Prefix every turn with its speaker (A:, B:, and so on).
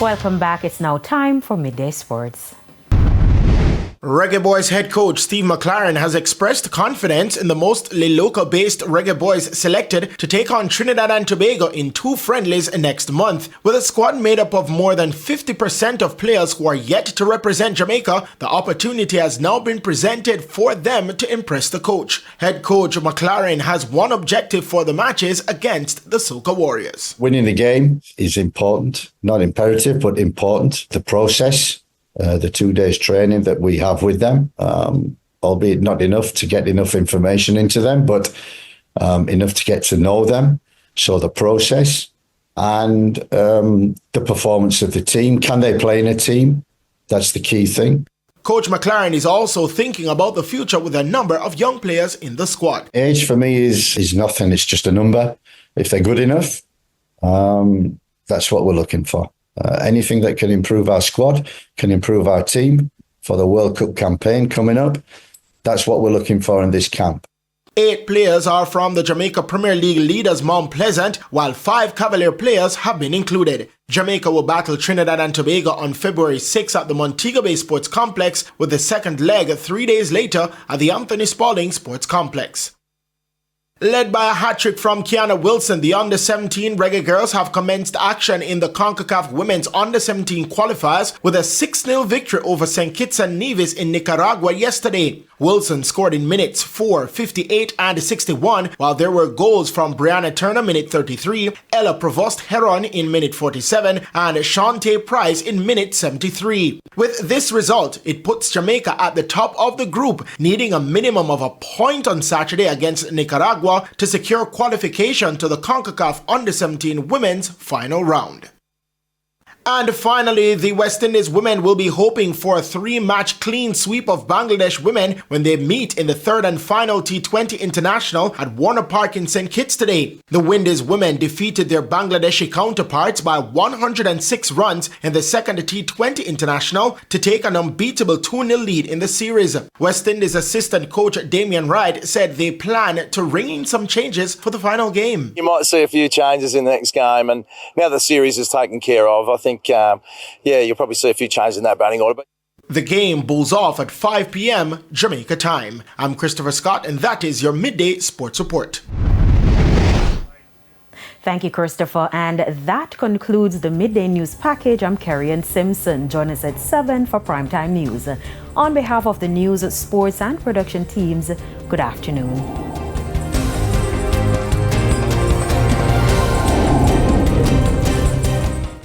A: Welcome back. It's now time for Midday Sports.
B: Reggae Boys head coach Steve McLaren has expressed confidence in the mostly local-based Reggae Boys selected to take on Trinidad and Tobago in 2 friendlies next month. With a squad made up of more than 50% of players who are yet to represent Jamaica, the opportunity has now been presented for them to impress the coach. Head coach McLaren has one objective for the matches against the Soca Warriors.
C: Winning the game is important, not imperative, but important. The process, the 2 days training that we have with them, albeit not enough to get enough information into them, but enough to get to know them. So the process and the performance of the team. Can they play in a team? That's the key thing.
B: Coach McLaren is also thinking about the future with a number of young players in the squad.
C: Age for me is nothing. It's just a number. If they're good enough, that's what we're looking for. Anything that can improve our squad, can improve our team for the World Cup campaign coming up. That's what we're looking for in this camp.
B: 8 players are from the Jamaica Premier League leaders Mount Pleasant, while 5 Cavalier players have been included. Jamaica will battle Trinidad and Tobago on February 6 at the Montego Bay Sports Complex, with the second leg 3 days later at the Anthony Spalding Sports Complex. Led by a hat-trick from Kiana Wilson, the Under-17 Reggae Girls have commenced action in the CONCACAF Women's Under-17 qualifiers with a 6-0 victory over St. Kitts and Nevis in Nicaragua yesterday. Wilson scored in minutes 4, 58 and 61, while there were goals from Brianna Turner minute 33, Ella Provost-Heron in minute 47, and Shantae Price in minute 73. With this result, it puts Jamaica at the top of the group, needing a minimum of a point on Saturday against Nicaragua to secure qualification to the CONCACAF Under-17 Women's final round. And finally, the West Indies women will be hoping for a 3-match clean sweep of Bangladesh women when they meet in the third and final T20 International at Warner Park in St. Kitts today. The Windies women defeated their Bangladeshi counterparts by 106 runs in the second T20 International to take an unbeatable 2-0 lead in the series. West Indies assistant coach Damien Wright said they plan to ring in some changes for the final game.
D: You might see a few changes in the next game, and now the series is taken care of, I think you'll probably see a few changes in that batting order.
B: The game bowls off at 5 p.m. Jamaica time. I'm Christopher Scott, and that is your Midday Sports Report.
A: Thank you, Christopher. And that concludes the Midday News Package. I'm Kerry-Ann Simpson. Join us at 7 for Primetime News. On behalf of the news, sports, and production teams, good afternoon.